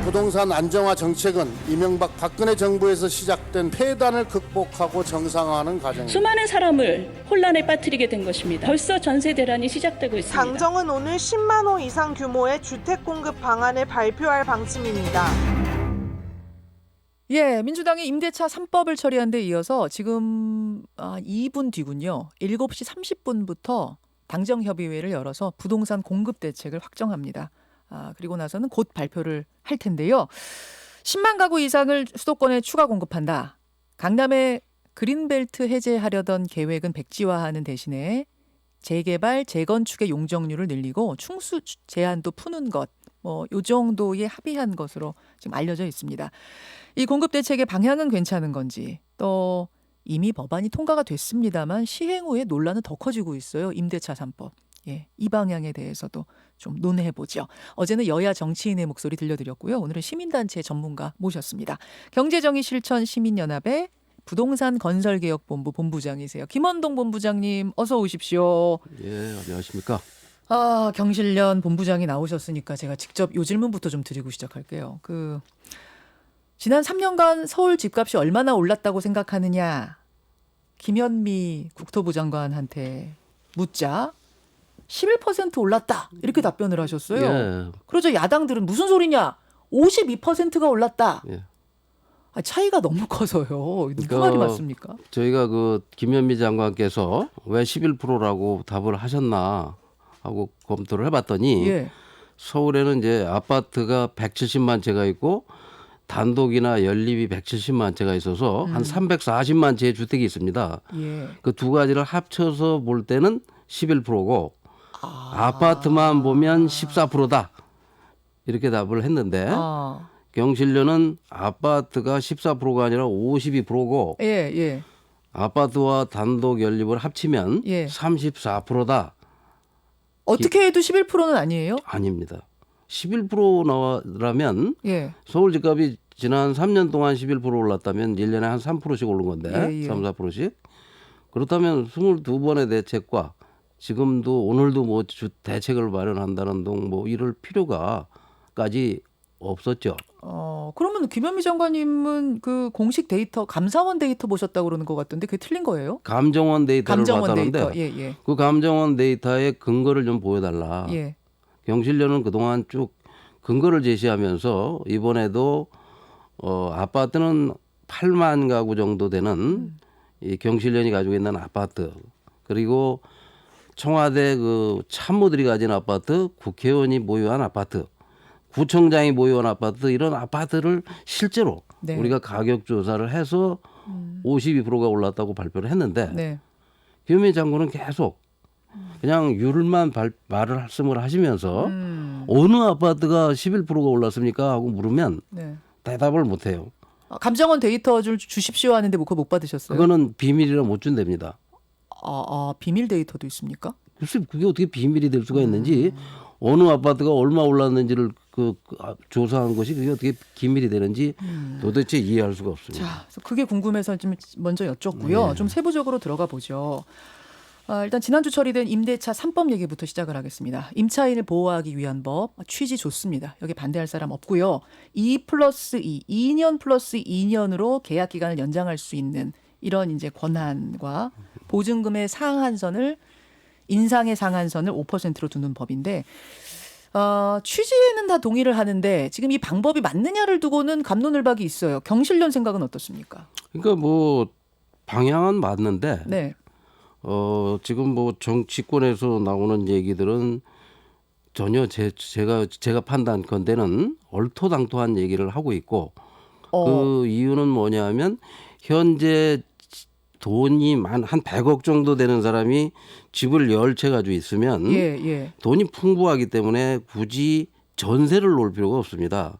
부동산 안정화 정책은 이명박 박근혜 정부에서 시작된 폐단을 극복하고 정상화하는 과정입니다. 수많은 사람을 혼란에 빠뜨리게 된 것입니다. 벌써 전세 대란이 시작되고 있습니다. 당정은 오늘 10만 호 이상 규모의 주택 공급 방안을 발표할 방침입니다. 예, 민주당이 임대차 3법을 처리한 데 이어서 지금 2분 뒤군요. 7시 30분부터 당정협의회를 열어서 부동산 공급 대책을 확정합니다. 그리고 나서는 곧 발표를 할 텐데요. 10만 가구 이상을 수도권에 추가 공급한다. 강남에 그린벨트 해제하려던 계획은 백지화하는 대신에 재개발, 재건축의 용적률을 늘리고 충수 제한도 푸는 것, 요 정도에 합의한 것으로 지금 알려져 있습니다. 이 공급 대책의 방향은 괜찮은 건지, 또 이미 법안이 통과가 됐습니다만 시행 후에 논란은 더 커지고 있어요. 임대차 3법. 예, 이 방향에 대해서도 좀 논해보죠. 어제는 여야 정치인의 목소리 들려드렸고요. 오늘은 시민단체 전문가 모셨습니다. 경제정의실천 시민연합의 부동산 건설개혁본부 본부장이세요. 김원동 본부장님 어서 오십시오. 예, 안녕하십니까. 경실련 본부장이 나오셨으니까 제가 직접 요 질문부터 좀 드리고 시작할게요. 지난 3년간 서울 집값이 얼마나 올랐다고 생각하느냐, 김현미 국토부 장관한테 묻자 11% 올랐다 이렇게 답변을 하셨어요. 예. 그러자 야당들은 무슨 소리냐, 52%가 올랐다. 예. 차이가 너무 커서요. 누구 그 말이 맞습니까? 저희가 김현미 장관께서 왜 11%라고 답을 하셨나 하고 검토를 해봤더니 예. 서울에는 이제 아파트가 170만 채가 있고 단독이나 연립이 170만 채가 있어서 한 340만 채의 주택이 있습니다. 예. 그 두 가지를 합쳐서 볼 때는 11%고 아파트만 보면 14%다. 이렇게 답을 했는데 경실련은 아파트가 14%가 아니라 52%고 예. 아파트와 단독 연립을 합치면 예. 34%다. 어떻게 해도 11%는 아니에요? 아닙니다. 11%라면 예. 서울 집값이 지난 3년 동안 11% 올랐다면 1년에 한 3%씩 오른 건데 예. 3, 4%씩. 그렇다면 22번의 대책과 지금도 오늘도 대책을 마련한다는 등 이럴 필요가까지 없었죠. 그러면 김현미 장관님은 그 공식 데이터 감사원 데이터 보셨다고 그러는 것 같던데 그게 틀린 거예요? 감정원 데이터를 받았는데 예. 그 감정원 데이터의 근거를 좀 보여달라. 예. 경실련은 그동안 쭉 근거를 제시하면서 이번에도 아파트는 8만 가구 정도 되는 이 경실련이 가지고 있는 아파트, 그리고 청와대 참모들이 가진 아파트, 국회의원이 보유한 아파트, 구청장이 보유한 아파트, 이런 아파트를 실제로 네. 우리가 가격 조사를 해서 52%가 올랐다고 발표를 했는데 네. 김현미 장관은 계속 그냥 율만 말씀을 하시면서 어느 아파트가 11%가 올랐습니까 하고 물으면 네. 대답을 못해요. 감정원 데이터 주십시오 하는데 그거 못 받으셨어요? 그거는 비밀이라 못 준답니다. 비밀 데이터도 있습니까? 글쎄 그게 어떻게 비밀이 될 수가 있는지, 어느 아파트가 얼마 올랐는지를 조사한 것이 그게 어떻게 기밀이 되는지 도대체 이해할 수가 없습니다. 자, 그래서 그게 궁금해서 좀 먼저 여쭙고요. 네. 좀 세부적으로 들어가 보죠. 일단 지난주 처리된 임대차 3법 얘기부터 시작을 하겠습니다. 임차인을 보호하기 위한 법, 취지 좋습니다. 여기 반대할 사람 없고요. 2+2, 2년 플러스 2년으로 계약 기간을 연장할 수 있는 이런 이제 권한과 보증금의 상한선을, 인상의 상한선을 5%로 두는 법인데, 취지에는 다 동의를 하는데 지금 이 방법이 맞느냐를 두고는 갑론을박이 있어요. 경실련 생각은 어떻습니까? 그러니까 방향은 맞는데 네. 지금 정치권에서 나오는 얘기들은 전혀 제가 판단컨대는 얼토당토한 얘기를 하고 있고, 그 이유는 뭐냐면 현재 돈이 한 100억 정도 되는 사람이 집을 10채 가지고 있으면 돈이 풍부하기 때문에 굳이 전세를 놓을 필요가 없습니다.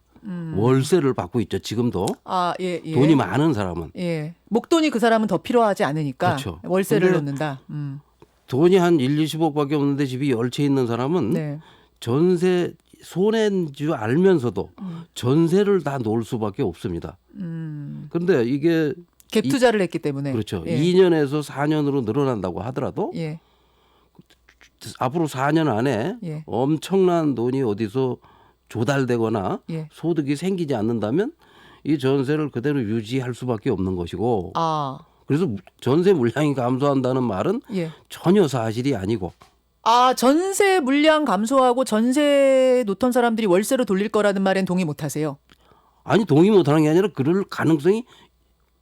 월세를 받고 있죠. 지금도. 돈이 많은 사람은. 목돈이 그 사람은 더 필요하지 않으니까 그렇죠. 월세를 놓는다. 돈이 한 1, 20억밖에 없는데 집이 10채 있는 사람은 전세 손해인 줄 알면서도 전세를 다 놓을 수밖에 없습니다. 그런데 이게 갭 투자를 했기 때문에. 그렇죠. 2년에서 4년으로 늘어난다고 하더라도 앞으로 4년 안에 엄청난 돈이 어디서 조달되거나 예. 소득이 생기지 않는다면 이 전세를 그대로 유지할 수밖에 없는 것이고 아, 그래서 전세 물량이 감소한다는 말은 예. 전혀 사실이 아니고 아, 전세 물량 감소하고 전세 놓던 사람들이 월세로 돌릴 거라는 말엔 동의 못 하세요? 아니 동의 못하는 게 아니라 그럴 가능성이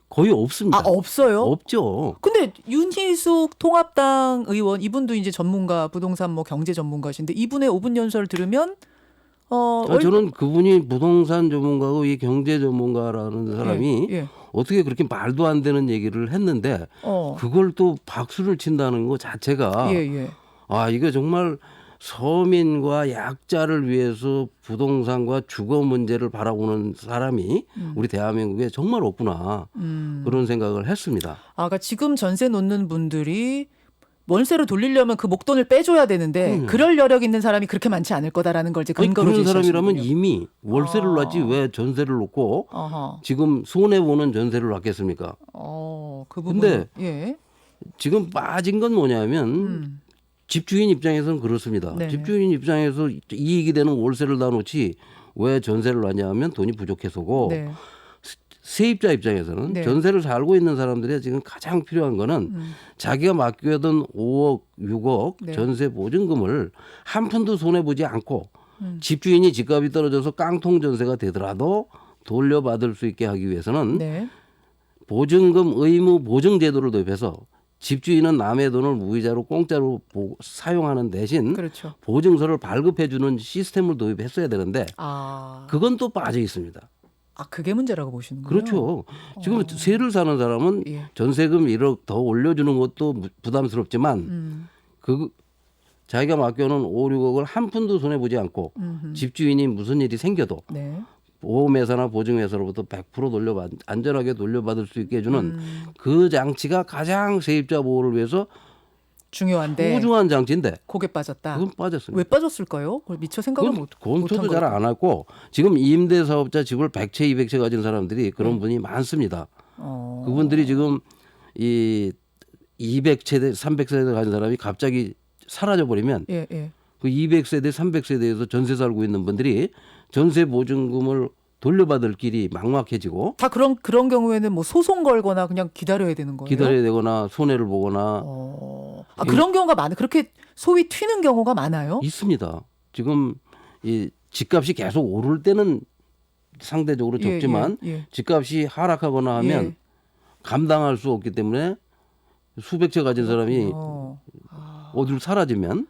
거의 없습니다. 아, 없어요? 없죠. 근데 윤희숙 통합당 의원 이분도 이제 전문가 부동산 뭐 경제 전문가신데 이분의 5분 연설을 들으면 저는 그분이 부동산 전문가고 이 경제 전문가라는 사람이 예. 어떻게 그렇게 말도 안 되는 얘기를 했는데 그걸 또 박수를 친다는 것 자체가 예. 아 이거 정말 서민과 약자를 위해서 부동산과 주거 문제를 바라보는 사람이 우리 대한민국에 정말 없구나 그런 생각을 했습니다. 아, 그러니까 지금 전세 놓는 분들이 월세로 돌리려면 그 목돈을 빼줘야 되는데 그럴 여력 있는 사람이 그렇게 많지 않을 거다라는 걸 이제 아니, 근거로 그런 사람이라면 제시하시는군요. 이미 월세를 놨지 왜 전세를 놓고 아하. 지금 손해 보는 전세를 놨겠습니까? 그 부분. 근데 예. 지금 빠진 건 뭐냐면 집주인 입장에서는 그렇습니다. 네. 집주인 입장에서 이익이 되는 월세를 다 놓지 왜 전세를 놨냐면 돈이 부족해서고 네. 세입자 입장에서는 네. 전세를 살고 있는 사람들이 지금 가장 필요한 거는 자기가 맡겨둔 5억, 6억 네. 전세 보증금을 한 푼도 손해보지 않고 집주인이 집값이 떨어져서 깡통 전세가 되더라도 돌려받을 수 있게 하기 위해서는 네. 보증금 의무 보증 제도를 도입해서 집주인은 남의 돈을 무이자로 공짜로 사용하는 대신 그렇죠. 보증서를 발급해 주는 시스템을 도입했어야 되는데 그건 또 빠져 있습니다. 그게 문제라고 보시는군요. 그렇죠. 지금 세를 사는 사람은 예. 전세금 1억 더 올려주는 것도 부담스럽지만 자기가 맡겨놓은 5, 6억을 한 푼도 손해보지 않고 집주인이 무슨 일이 생겨도 네. 보험회사나 보증회사로부터 100% 안전하게 돌려받을 수 있게 해주는 그 장치가 가장 세입자 보호를 위해서 중요한데 소중한 장치인데 고개 빠졌다. 그건 빠졌습니다. 왜 빠졌을까요? 그걸 미처 생각을 못한 검토도 잘 안 하고 지금 임대사업자 집을 100채, 200채 가진 사람들이 그런 분이 많습니다. 그분들이 지금 이 200세대, 300세대 가진 사람이 갑자기 사라져 버리면 예. 그 200세대, 300세대에서 전세 살고 있는 분들이 전세 보증금을 돌려받을 길이 막막해지고 다 그런 경우에는 뭐 소송 걸거나 그냥 기다려야 되는 거예요. 기다려야 되거나 손해를 보거나 그런 경우가 많아. 그렇게 소위 튀는 경우가 많아요. 있습니다. 지금 이 집값이 계속 오를 때는 상대적으로 적지만 예. 집값이 하락하거나 하면 감당할 수 없기 때문에 수백 채 가진 사람이 어디로 사라지면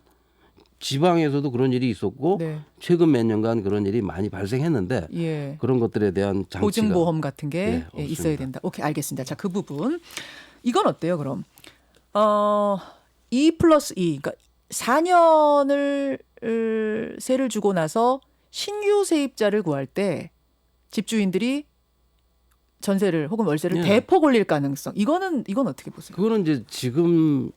지방에서도 그런 일이 있었고 네. 최근 몇 년간 그런 일이 많이 발생했는데 그런 것들에 대한 장치가 보증보험 같은 게 네, 있어야 된다. 오케이, 알겠습니다. 자, 그 부분. 이건 어때요, 그럼? 2+2, 그러니까 4년을 세를 주고 나서 신규 세입자를 구할 때 집주인들이 전세를 혹은 월세를 대폭 올릴 가능성. 이건 어떻게 보세요? 그거는 이제 지금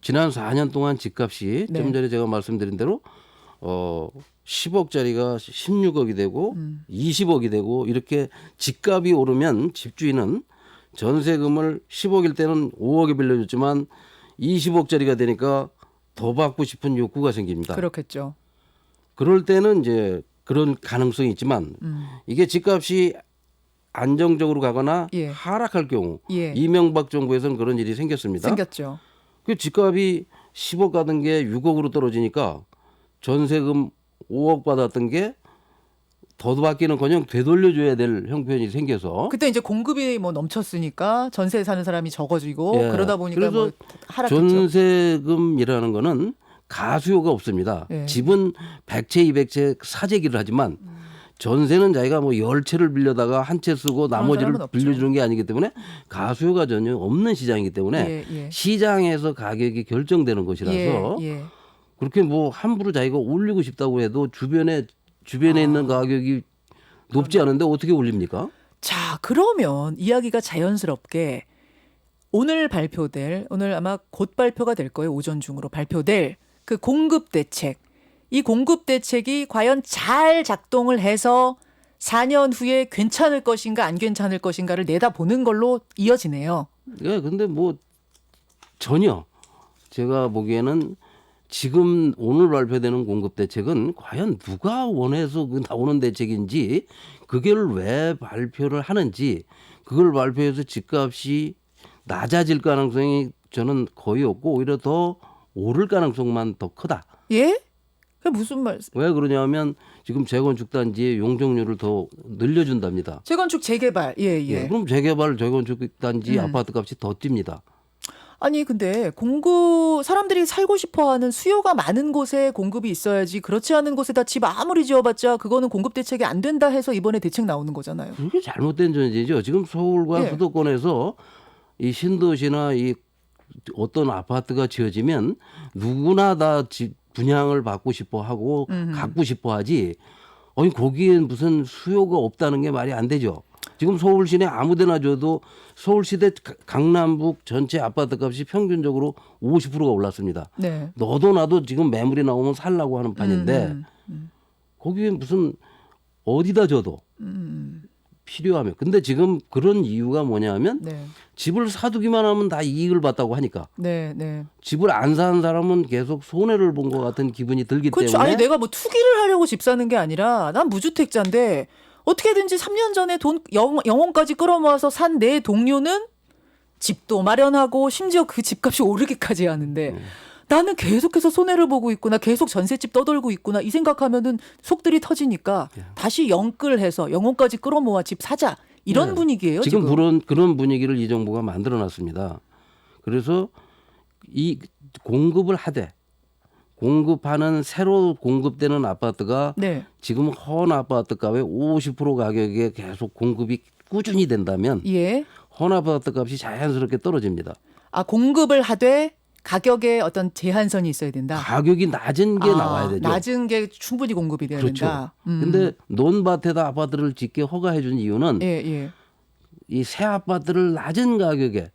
지난 4년 동안 집값이 좀 전에 제가 말씀드린 대로 10억짜리가 16억이 되고 20억이 되고 이렇게 집값이 오르면 집주인은 전세금을 10억일 때는 5억에 빌려줬지만 20억짜리가 되니까 더 받고 싶은 욕구가 생깁니다. 그렇겠죠. 그럴 때는 이제 그런 가능성이 있지만 이게 집값이 안정적으로 가거나 하락할 경우 이명박 정부에서는 그런 일이 생겼습니다. 생겼죠. 그 집값이 10억 가던 게 6억으로 떨어지니까 전세금 5억 받았던 게 더 받기는커녕 되돌려줘야 될 형편이 생겨서 그때 이제 공급이 뭐 넘쳤으니까 전세 사는 사람이 적어지고 그러다 보니까 그래서 뭐 하락했죠. 전세금이라는 거는 가수요가 없습니다. 집은 100채, 200채 사재기를 하지만 전세는 자기가 뭐 10채를 빌려다가 한 채 쓰고 나머지를 빌려주는 게 아니기 때문에 가수요가 전혀 없는 시장이기 때문에 시장에서 가격이 결정되는 것이라서 그렇게 뭐 함부로 자기가 올리고 싶다고 해도 주변에 있는 가격이 높지 않은데 어떻게 올립니까? 자, 그러면 이야기가 자연스럽게 오늘 아마 곧 발표가 될 거예요. 오전 중으로 발표될 그 공급 대책. 이 공급 대책이 과연 잘 작동을 해서 4년 후에 괜찮을 것인가 안 괜찮을 것인가를 내다보는 걸로 이어지네요. 근데 뭐 전혀 제가 보기에는 지금 오늘 발표되는 공급 대책은 과연 누가 원해서 나오는 대책인지, 그걸 왜 발표를 하는지, 그걸 발표해서 집값이 낮아질 가능성이 저는 거의 없고 오히려 더 오를 가능성만 더 크다. 예? 그게 무슨 말씀? 왜 그러냐면 지금 재건축 단지의 용적률을 더 늘려준답니다. 재건축 재개발. 예, 예. 그럼 재개발 재건축 단지 아파트 값이 더 뜁니다. 아니 근데 사람들이 살고 싶어하는 수요가 많은 곳에 공급이 있어야지, 그렇지 않은 곳에다 집 아무리 지어봤자 그거는 공급 대책이 안 된다 해서 이번에 대책 나오는 거잖아요. 그게 잘못된 전제죠. 지금 서울과 예. 수도권에서 이 신도시나 이 어떤 아파트가 지어지면 누구나 다 분양을 받고 싶어 하고 갖고 싶어 하지. 아니 거기엔 무슨 수요가 없다는 게 말이 안 되죠. 지금 서울 시내 아무 데나 줘도 서울시대 강남북 전체 아파트 값이 평균적으로 50%가 올랐습니다. 네. 너도 나도 지금 매물이 나오면 살라고 하는 판인데 거기에 무슨 어디다 줘도 필요하면. 근데 지금 그런 이유가 뭐냐면 네. 집을 사두기만 하면 다 이익을 봤다고 하니까. 네, 네. 집을 안 사는 사람은 계속 손해를 본 것 같은 기분이 들기 그렇죠. 때문에. 아니 내가 뭐 투기를 하려고 집 사는 게 아니라 난 무주택자인데 어떻게든지 3년 전에 돈 영혼까지 끌어모아서 산 내 동료는 집도 마련하고 심지어 그 집값이 오르기까지 하는데 나는 계속해서 손해를 보고 있구나, 계속 전셋집 떠돌고 있구나, 이 생각하면은 속들이 터지니까 다시 영끌해서 영혼까지 끌어모아 집 사자, 이런 네. 분위기예요. 지금 그런 분위기를 이 정부가 만들어놨습니다. 그래서 이 공급을 하되 공급하는 새로 공급되는 아파트가 네. 지금 헌 아파트 값의 50% 가격에 계속 공급이 꾸준히 된다면 예. 헌 아파트 값이 자연스럽게 떨어집니다. 아, 공급을 하되 가격에 어떤 제한선이 있어야 된다. 가격이 낮은 게 나와야 되죠. 낮은 게 충분히 공급이 돼야 그렇죠. 된다. 근데 논밭에다 아파트를 짓게 허가해 준 이유는 예, 예. 이 새 아파트를 낮은 가격에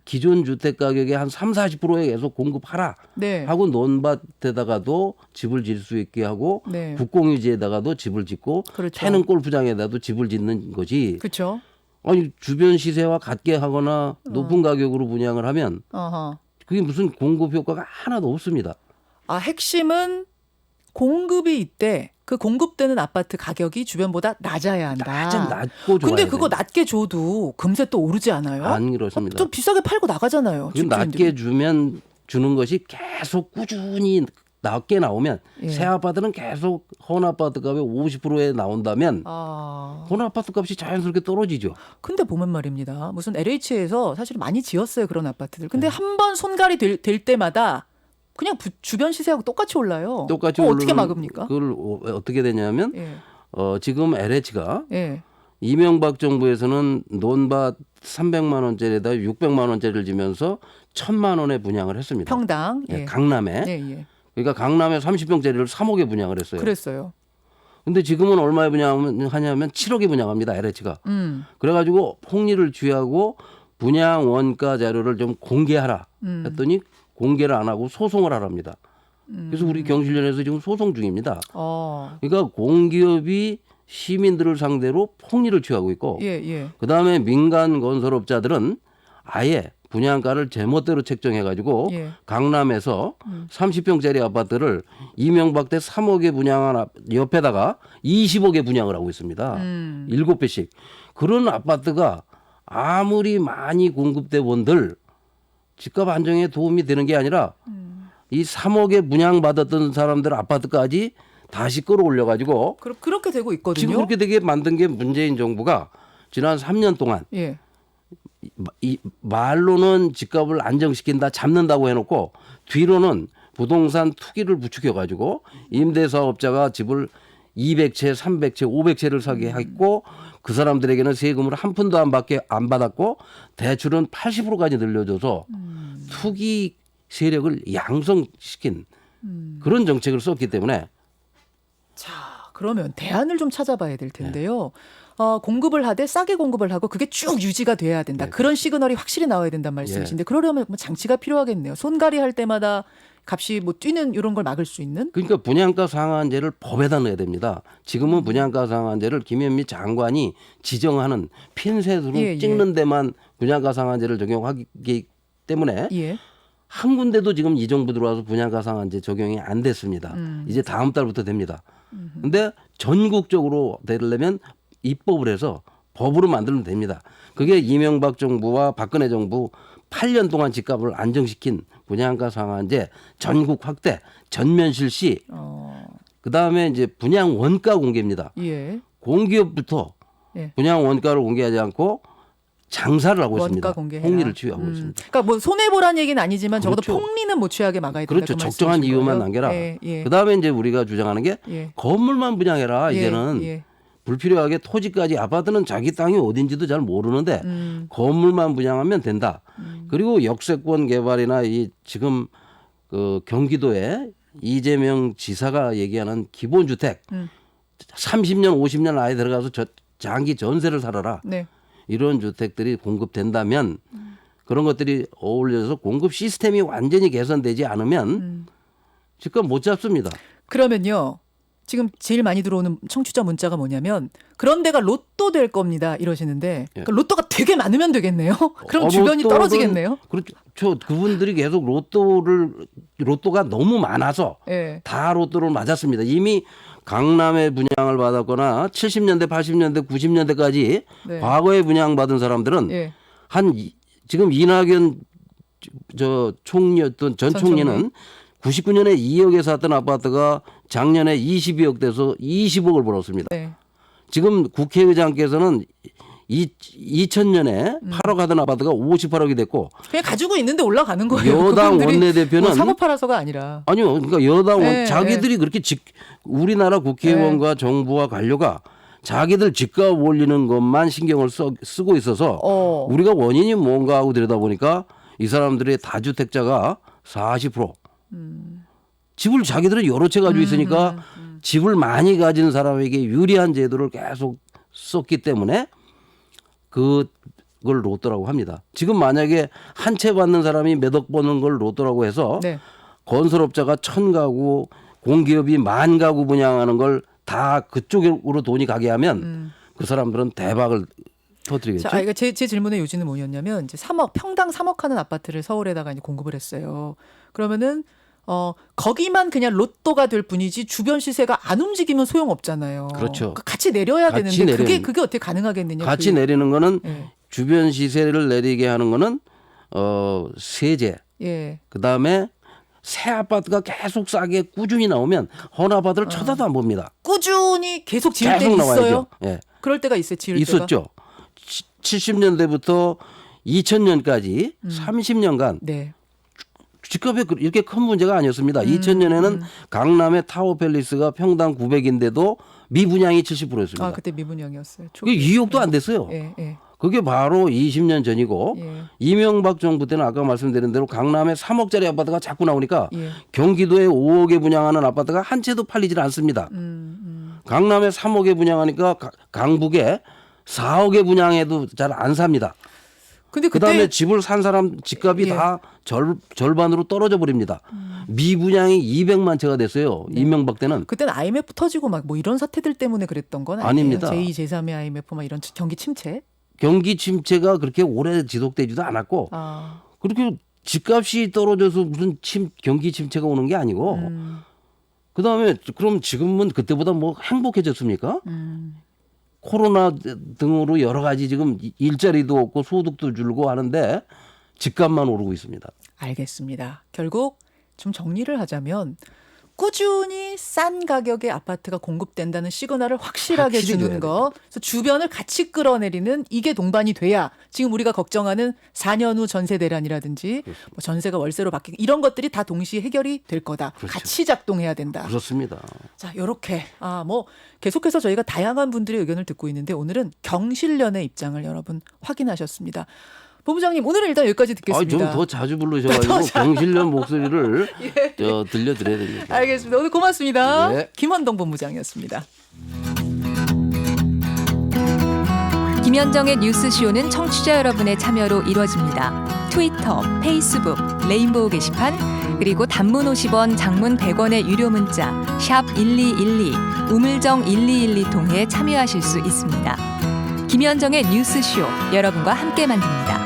기존 주택 가격의 한 30-40%에 계속 공급하라 네. 하고 논밭에다가도 집을 질 수 있게 하고 네. 국공유지에다가도 집을 짓고 그렇죠. 태릉 골프장에다도 집을 짓는 거지. 그렇죠. 아니 주변 시세와 같게 하거나 높은 가격으로 분양을 하면 어허. 그게 무슨 공급 효과가 하나도 없습니다. 아, 핵심은 공급이 있대. 그 공급되는 아파트 가격이 주변보다 낮아야 한다. 낮고 좋아야 근데 그거 돼요. 낮게 줘도 금세 또 오르지 않아요? 안 그렇습니다. 좀 비싸게 팔고 나가잖아요. 그 낮게 주는 것이 계속 꾸준히 낮게 나오면 예. 새 아파트는 계속 헌 아파트 값의 50%에 나온다면 헌 아파트 값이 자연스럽게 떨어지죠. 근데 보면 말입니다. 무슨 LH에서 사실 많이 지었어요. 그런 아파트들. 근데 네. 한 번 손갈이 될 때마다 그냥 주변 시세하고 똑같이 올라요. 똑같이 어떻게 오르는 막습니까? 그걸 어떻게 되냐면 예. 지금 LH가 예. 이명박 정부에서는 논밭 300만 원짜리에다 600만 원짜리를 지면서 1,000만 원에 분양을 했습니다. 평당. 예. 강남에. 예, 예. 그러니까 강남에 30평짜리를 3억에 분양을 했어요. 그랬어요. 근데 지금은 얼마에 분양하냐면 7억에 분양합니다. LH가. 그래가지고 폭리를 취하고 분양 원가 자료를 좀 공개하라 했더니 공개를 안 하고 소송을 하랍니다. 그래서 우리 경실련에서 지금 소송 중입니다. 그러니까 공기업이 시민들을 상대로 폭리를 취하고 있고 예, 예. 그다음에 민간 건설업자들은 아예 분양가를 제멋대로 책정해가지고 예. 강남에서 30평짜리 아파트를 이명박 때 3억에 분양한 옆에다가 20억에 분양을 하고 있습니다. 7배씩. 그런 아파트가 아무리 많이 공급돼 본들 집값 안정에 도움이 되는 게 아니라 이 3억에 분양받았던 사람들 아파트까지 다시 끌어올려가지고 그렇게 되고 있거든요. 지금 그렇게 되게 만든 게 문재인 정부가 지난 3년 동안 예. 이 말로는 집값을 안정시킨다, 잡는다고 해놓고 뒤로는 부동산 투기를 부추겨가지고 임대사업자가 집을 200채, 300채, 500채를 사게 했고 그 사람들에게는 세금을 한 푼도 안 받았고 대출은 80%까지 늘려줘서 투기 세력을 양성시킨 그런 정책을 썼기 때문에 자, 그러면 대안을 좀 찾아봐야 될 텐데요. 공급을 하되 싸게 공급을 하고 그게 쭉 유지가 돼야 된다. 네. 그런 시그널이 확실히 나와야 된다는 말씀이신데 그러려면 뭐 장치가 필요하겠네요. 손갈이 할 때마다 값이 뭐 뛰는 이런 걸 막을 수 있는? 그러니까 분양가 상한제를 법에다 넣어야 됩니다. 지금은 분양가 상한제를 김현미 장관이 지정하는 핀셋으로 예, 예. 찍는 데만 분양가 상한제를 적용하기 때문에 예. 한 군데도 지금 이 정부 들어와서 분양가 상한제 적용이 안 됐습니다. 이제 다음 달부터 됩니다. 근데 전국적으로 되려면 입법을 해서 법으로 만들면 됩니다. 그게 이명박 정부와 박근혜 정부 8년 동안 집값을 안정시킨 분양가 상한제 전국 확대, 전면 실시. 그다음에 이제 분양 원가 공개입니다. 예. 공기업부터 예. 분양 원가를 공개하지 않고 장사를 하고 원가 있습니다. 공개해라. 폭리를 취하고 있습니다. 그러니까 뭐 손해 보란 얘기는 아니지만 적어도 그렇죠. 폭리는 못 취하게 막아야 된다. 그렇죠. 그 적정한 말씀이신 이유만 거예요? 남겨라. 예, 예. 그다음에 이제 우리가 주장하는 게 예. 건물만 분양해라. 예, 이제는 예. 불필요하게 토지까지 아파트는 자기 땅이 어딘지도 잘 모르는데 건물만 분양하면 된다. 그리고 역세권 개발이나 이 지금 그 경기도에 이재명 지사가 얘기하는 기본주택 30년 50년 아예 들어가서 장기 전세를 살아라. 네. 이런 주택들이 공급된다면 그런 것들이 어울려서 공급 시스템이 완전히 개선되지 않으면 집값 못 잡습니다. 그러면요. 지금 제일 많이 들어오는 청취자 문자가 뭐냐면 그런 데가 로또 될 겁니다 이러시는데 그러니까 로또가 되게 많으면 되겠네요. 그럼 주변이 로또는- 떨어지겠네요. 그렇죠. 그분들이 계속 로또가 너무 많아서 예. 다 로또를 맞았습니다. 이미 강남에 분양을 받았거나 70년대, 80년대, 90년대까지 네. 과거에 분양받은 사람들은 예. 지금 이낙연 전 총리는 99년에 2억에 샀던 아파트가 작년에 22억 돼서 20억을 벌었습니다. 네. 지금 국회의장께서는 2000년에 8억 하던 아파트가 58억이 됐고 그냥 가지고 있는데 올라가는 거예요. 여당 그분들이 원내대표는 뭐 사고 팔아서가 아니라. 아니요. 그러니까 여당 네, 자기들이 그렇게 우리나라 국회의원과 정부와 관료가 자기들 집값 올리는 것만 신경을 쓰고 있어서 우리가 원인이 뭔가 하고 들여다보니까 이 사람들의 다주택자가 40% 집을 자기들은 여러 채 가지고 있으니까 집을 많이 가진 사람에게 유리한 제도를 계속 썼기 때문에 그걸 로또라고 합니다. 지금 만약에 한 채 받는 사람이 몇억 버는 걸 로또라고 해서 네. 건설업자가 1000가구, 공기업이 10,000가구 분양하는 걸 다 그쪽으로 돈이 가게 하면 그 사람들은 대박을 터뜨리겠죠. 자, 제 질문의 요지는 뭐였냐면 이제 3억 평당 3억 하는 아파트를 서울에다가 이제 공급을 했어요. 그러면은 거기만 그냥 로또가 될 뿐이지 주변 시세가 안 움직이면 소용없잖아요. 그렇죠. 같이 내려야 같이 되는데 내려야 그게 어떻게 가능하겠느냐. 같이 내리는 거는 예. 주변 시세를 내리게 하는 거는 세제. 예. 그다음에 새 아파트가 계속 싸게 꾸준히 나오면 헌 아파트를 쳐다도 안 봅니다. 꾸준히 계속 지을 때 계속 있어요. 나와야죠. 예. 그럴 때가 있어요. 지을 있었죠. 70년대부터 2000년까지 30년간 네. 집값에 이렇게 큰 문제가 아니었습니다. 2000년에는 강남의 타워팰리스가 평당 900인데도 미분양이 70%였습니다. 아, 그때 미분양이었어요. 그게 2억도 안 됐어요. 예, 예. 그게 바로 20년 전이고 예. 이명박 정부 때는 아까 말씀드린 대로 강남에 3억짜리 아파트가 자꾸 나오니까 예. 경기도에 5억에 분양하는 아파트가 한 채도 팔리질 않습니다. 강남에 3억에 분양하니까 강북에 4억에 분양해도 잘 안 삽니다. 근데 그다음에 집을 산 사람 집값이 예. 다 절반으로 떨어져 버립니다. 미분양이 200만 채가 됐어요. 이명박 때는. 그때는 IMF 터지고 막 뭐 이런 사태들 때문에 그랬던 건 아니에요. 아닙니다. 제2, 제3의 IMF 막 이런 경기 침체. 경기 침체가 그렇게 오래 지속되지도 않았고 아. 그렇게 집값이 떨어져서 무슨 경기 침체가 오는 게 아니고 그다음에 그럼 지금은 그때보다 뭐 행복해졌습니까? 코로나 등으로 여러 가지 지금 일자리도 없고 소득도 줄고 하는데 집값만 오르고 있습니다. 알겠습니다. 결국 좀 정리를 하자면 꾸준히 싼 가격의 아파트가 공급된다는 시그널을 확실하게 확실히 주는 줘야 거. 그래서 주변을 같이 끌어내리는 이게 동반이 돼야 지금 우리가 걱정하는 4년 후 전세 대란이라든지 뭐 전세가 월세로 바뀌고 이런 것들이 다 동시에 해결이 될 거다. 그렇죠. 같이 작동해야 된다. 그렇습니다. 자, 요렇게 뭐 계속해서 저희가 다양한 분들의 의견을 듣고 있는데 오늘은 경실련의 입장을 여러분 확인하셨습니다. 본부장님 오늘은 일단 여기까지 듣겠습니다. 좀 더 자주 부르셔가지고 경실련 목소리를 들려드려야 됩니다. 알겠습니다. 오늘 고맙습니다. 네. 김원동 본부장이었습니다. 김현정의 뉴스쇼는 청취자 여러분의 참여로 이루어집니다. 트위터, 페이스북, 레인보우 게시판, 그리고 단문 50원, 장문 100원의 유료 문자 샵 1212, 우물정 1212 통해 참여하실 수 있습니다. 김현정의 뉴스쇼 여러분과 함께 만듭니다.